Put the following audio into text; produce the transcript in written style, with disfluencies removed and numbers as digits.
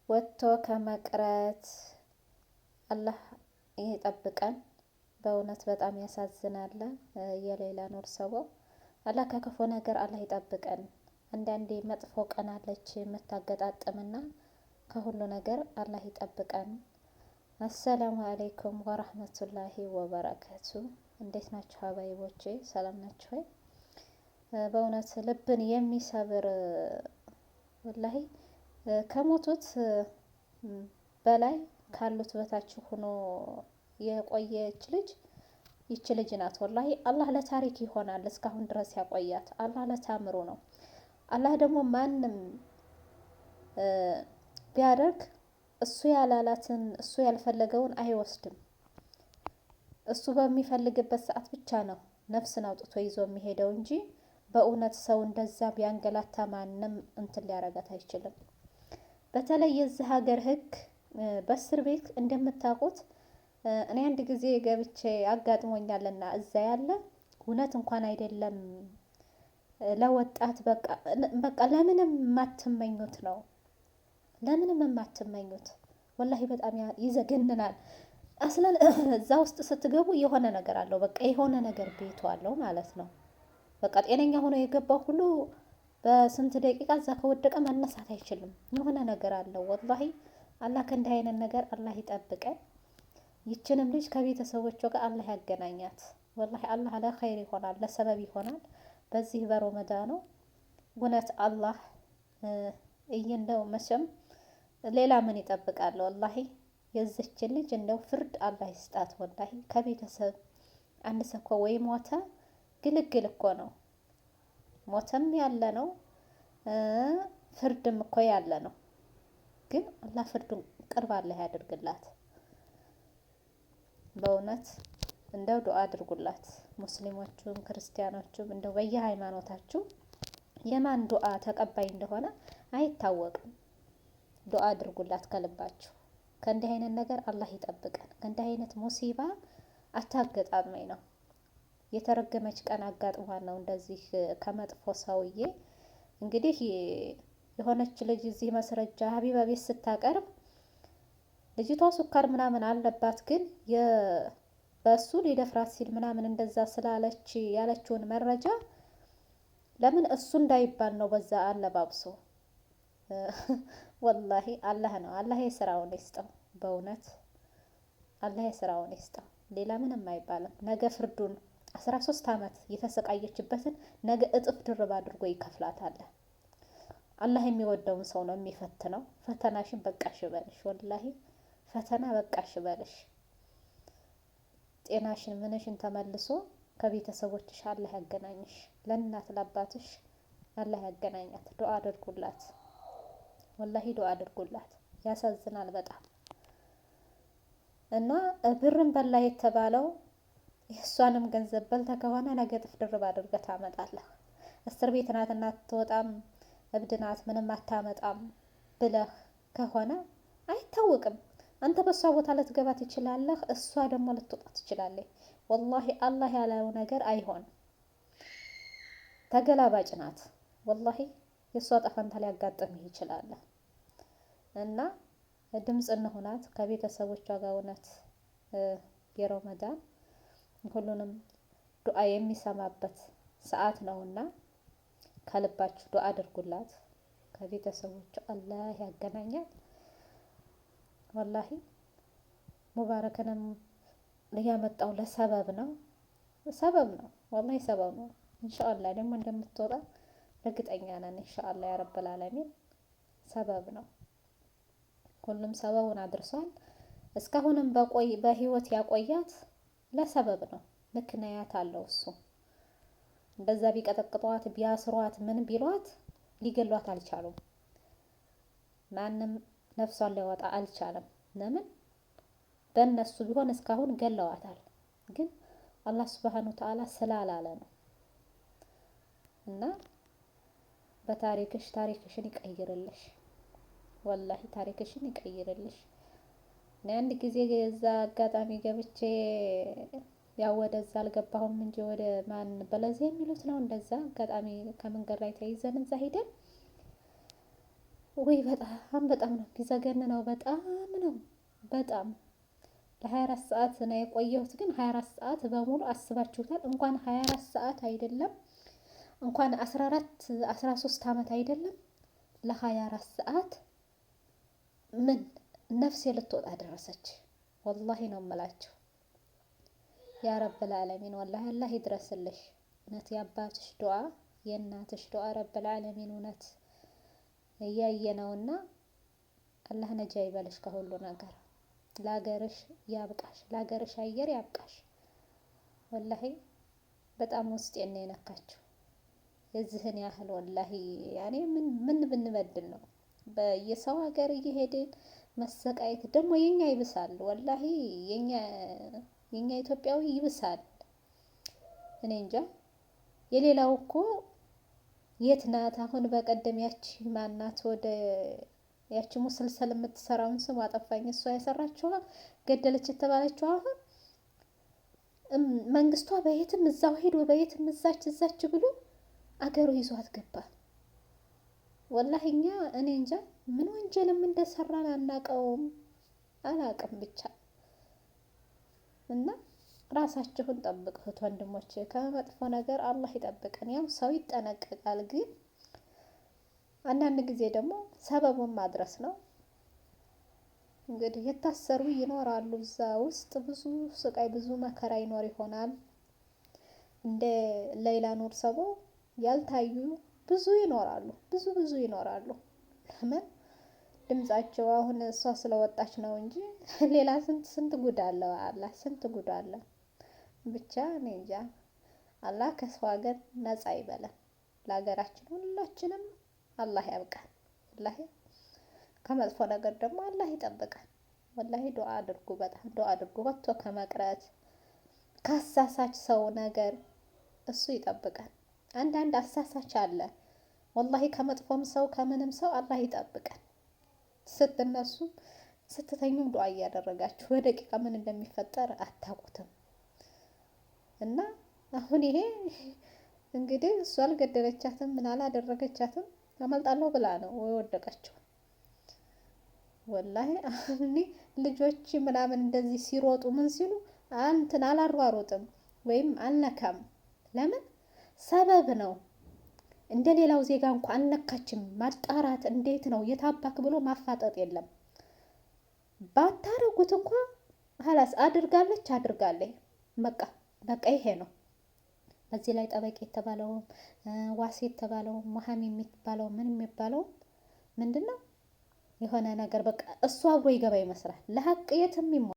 ወጥቶ ከመቅረት አላህ ይጠብቀን። በእውነት በጣም ያሳዝናል። የሌላ ኑር ሰው አላህ ከክፉ ነገር አላህ ይጠብቀን። አንዳንዴ መጥፎ ቀን አለች የምታገጣጥምና ከሁሉ ነገር አላህ ይጠብቀን። አሰላሙ አለይኩም ወራህመቱላሂ ወበረካቱ። እንዴት ናችሁ ሀባይቦቼ? ሰላም ናችሁ ወይ? በእውነት ልብን የሚሰብር ወላሂ ከሞቱት በላይ ካሉት በታች ሆኖ የቆየች ልጅ ይች ልጅ ናት። ወላሂ አላህ ለታሪክ ይሆናል እስካሁን ድረስ ያቆያት። አላህ ለታምሩ ነው። አላህ ደግሞ ማንም ቢያደርግ እሱ ያላላትን እሱ ያልፈለገውን አይወስድም። እሱ በሚፈልግበት ሰዓት ብቻ ነው ነፍስን አውጥቶ ይዞ የሚሄደው እንጂ በእውነት ሰው እንደዛ ቢያንገላታ ማንም እንትን ሊያረጋት አይችልም። በተለይ የዚህ ሀገር ህግ በእስር ቤት እንደምታውቁት እኔ አንድ ጊዜ ገብቼ አጋጥሞኛልና እዛ ያለ እውነት እንኳን አይደለም ለወጣት በቃ ለምንም የማትመኙት ነው። ለምንም የማትመኙት ወላሂ በጣም ይዘገንናል። አስለን እዛ ውስጥ ስትገቡ የሆነ ነገር አለው። በቃ የሆነ ነገር ቤቱ አለው ማለት ነው። በቃ ጤነኛ ሆኖ የገባው ሁሉ በስንት ደቂቃ እዛ ከወደቀ መነሳት አይችልም። የሆነ ነገር አለው ወላሂ። አላህ ከእንዲህ አይነት ነገር አላህ ይጠብቀን። ይችንም ልጅ ከቤተሰቦቿ ጋር አላህ ያገናኛት። ወላሂ አላህ ለኸይር ይሆናል፣ ለሰበብ ይሆናል። በዚህ በረመዳኑ እውነት አላህ እንደው መቼም ሌላ ምን ይጠብቃል? ወላሂ የዚችን ልጅ እንደው ፍርድ አላህ ይስጣት። ወላሂ ከቤተሰብ አንድ ሰው እኮ ወይ ሞተ ግልግል እኮ ነው። ሞተም ያለ ነው፣ ፍርድም እኮ ያለ ነው። ግን አላህ ፍርዱን ቅርብ አላህ ያድርግላት። በእውነት እንደው ዱአ አድርጉላት። ሙስሊሞቹም ክርስቲያኖቹም እንደው በየሃይማኖታችሁ የማን ዱአ ተቀባይ እንደሆነ አይታወቅም። ዱአ አድርጉላት ከልባችሁ። ከእንዲህ አይነት ነገር አላህ ይጠብቀን። ከእንዲህ አይነት ሙሲባ አታገጣመኝ ነው። የተረገመች ቀን አጋጥሟን ነው እንደዚህ ከመጥፎ ሰውዬ። እንግዲህ የሆነች ልጅ እዚህ መስረጃ ሀቢባ ቤት ስታቀርብ ልጅቷ ሱካር ምናምን አለባት፣ ግን በሱ ሊደፍራት ሲል ምናምን እንደዛ ስላለች ያለችውን መረጃ ለምን እሱ እንዳይባል ነው በዛ አለባብሶ። ወላሂ አላህ ነው። አላህ የስራውን ይስጠው። በእውነት አላህ የስራውን ይስጠው። ሌላ ምንም አይባልም። ነገ ፍርዱን 13 ዓመት የተሰቃየችበትን ነገ እጥፍ ድርብ አድርጎ ይከፍላታል። አላህ የሚወደውን ሰው ነው የሚፈትነው። ፈተናሽን በቃሽ በልሽ። ወላሂ ፈተና በቃሽ በልሽ። ጤናሽን ምንሽን ተመልሶ ከቤተሰቦችሽ አላህ ያገናኝሽ። ለእናት ለአባትሽ አላህ ያገናኛት። ዱአ አድርጉላት። ወላሂ ዱአ አድርጉላት። ያሳዝናል በጣም። እና ብርን በላ የተባለው የእሷንም ገንዘብ በልተ ከሆነ ነገ እጥፍ ድርብ አድርገህ ታመጣለህ። እስር ቤት ናት እና አትወጣም፣ እብድ ናት ምንም አታመጣም ብለህ ከሆነ አይታወቅም። አንተ በእሷ ቦታ ልትገባ ትችላለህ፣ እሷ ደግሞ ልትወጣ ትችላለች። ወላሂ አላህ ያለው ነገር አይሆንም። ተገላባጭ ናት። ወላሂ የእሷ ጠፈንታ ሊያጋጥምህ ይችላል። እና ድምፅ እንሆናት ከቤተሰቦቿ ጋር። እውነት የረመዳን ሁሉንም ዱአ የሚሰማበት ሰዓት ነውና ከልባችሁ ዱአ አድርጉላት። ከቤተሰቦቿ አላህ ያገናኛል። ወላሂ ሙባረክንም ያመጣው ለሰበብ ነው። ሰበብ ነው፣ ወላሂ ሰበብ ነው። ኢንሻአላህ ደግሞ እንደምትወጣ እርግጠኛ ነን። ኢንሻአላህ ያ ረብል ዓለሚን ሰበብ ነው። ሁሉም ሰበቡን አድርሷል። እስካሁንም በህይወት ያቆያት ለሰበብ ነው። ምክንያት አለው እሱ። እንደዛ ቢቀጠቅጧት ቢያስሯት ምን ቢሏት ሊገሏት አልቻሉም። ማንም ነፍሷን ሊያወጣ አልቻለም። ለምን? በእነሱ ቢሆን እስካሁን ገለዋታል። ግን አላህ ሱብሃነሁ ወተዓላ ስላላለ ነው። እና በታሪክሽ ታሪክሽን ይቀይርልሽ። ወላሂ ታሪክሽን ይቀይርልሽ። እኔ አንድ ጊዜ የዛ አጋጣሚ ገብቼ ያው ወደዛ አልገባሁም እንጂ ወደ ማን በለዚህ የሚሉት ነው። እንደዛ አጋጣሚ ከመንገድ ላይ ተይዘን እዛ ሄደን ወይ በጣም በጣም ነው ቢዘገንነው፣ በጣም ነው በጣም ለ24 ሰዓት ነው የቆየሁት። ግን 24 ሰዓት በሙሉ አስባችሁታል? እንኳን 24 ሰዓት አይደለም እንኳን 14 13 ዓመት አይደለም ለ24 ሰዓት ምን ነፍሴ ልትወጣ ደረሰች። ወላሂ ነው የምላችሁ። ያ ረብል ዓለሚን ወላሂ አላህ ይድረስልሽ። እውነት የአባትሽ ዱዓ የእናትሽ ዱዓ ረብል ዓለሚን እውነት እያየ ነውና አላህ ነጃ ይበልሽ ከሁሉ ነገር። ለሀገርሽ ያብቃሽ፣ ለሀገርሽ አየር ያብቃሽ። ወላሂ በጣም ውስጤን ነው የነካችው። የዚህን ያህል ወላሂ ያኔ ምን ብንበድል ነው በየሰው ሀገር እየሄድን መሰቃየት። ደግሞ የኛ ይብሳል ወላሂ የኛ ኢትዮጵያዊ ይብሳል። እኔ እንጃ የሌላው እኮ የት ናት አሁን? በቀደም ያቺ ማናት ወደ ያቺ ሙስልሰል የምትሰራውን ስም አጠፋኝ። እሷ የሰራችዋ ገደለች የተባለችው አሁን መንግስቷ በየትም እዛው ሄዶ በየትም እዛች ብሎ አገሩ ይዟት ገባ። ወላሂ እኔ እንጃ ምን ወንጀልም እንደሰራን አናቀውም፣ አላቅም ብቻ እና ራሳችሁን ጠብቁት ወንድሞቼ፣ ከመጥፎ ነገር አላህ ይጠብቀን። ያው ሰው ይጠነቀቃል፣ ግን አንዳንድ ጊዜ ደግሞ ሰበቡን ማድረስ ነው። እንግዲህ የታሰሩ ይኖራሉ፣ እዛ ውስጥ ብዙ ስቃይ ብዙ መከራ ይኖር ይሆናል። እንደ ሌላ ኑር ሰቦ ያልታዩ ብዙ ይኖራሉ፣ ብዙ ይኖራሉ። ለምን ድምጻቸው አሁን እሷ ስለወጣች ነው እንጂ ሌላ ስንት ጉድ አለ፣ አላህ ስንት ጉድ አለ። ብቻ እኔ እንጃ። አላህ ከሰው ሀገር ነፃ ይበለን። ለሀገራችን ሁላችንም አላህ ያብቃን። ወላሂ ከመጥፎ ነገር ደግሞ አላህ ይጠብቃል። ወላሂ ዱአ አድርጉ፣ በጣም ዱአ አድርጉ። ወጥቶ ከመቅረት ከአሳሳች ሰው ነገር እሱ ይጠብቃል። አንዳንድ አሳሳች አለ ወላሂ፣ ከመጥፎም ሰው ከምንም ሰው አላህ ይጠብቃል። ስትነሱ ስትተኙም ዱአ እያደረጋችሁ በደቂቃ ምን እንደሚፈጠር አታውቁትም። እና አሁን ይሄ እንግዲህ እሷ አልገደለቻትም ምን አላደረገቻትም፣ አመልጣለሁ ብላ ነው የወደቀችው። ወላሂ እኔ ልጆች ምናምን እንደዚህ ሲሮጡ ምን ሲሉ እንትን አላሯሮጥም ወይም አልነካም። ለምን ሰበብ ነው። እንደ ሌላው ዜጋ እንኳን አልነካችም። ማጣራት እንዴት ነው የታባክ ብሎ ማፋጠጥ የለም። ባታረጉት እንኳ ሀላስ አድርጋለች። በቃ ይሄ ነው። በዚህ ላይ ጠበቂ የተባለው ዋሴ የተባለው መሀሚ የሚባለው ምን የሚባለው ምንድነው? የሆነ ነገር በቃ እሱ አብሮ ይገባ ይመስላል። ለሀቅ የትም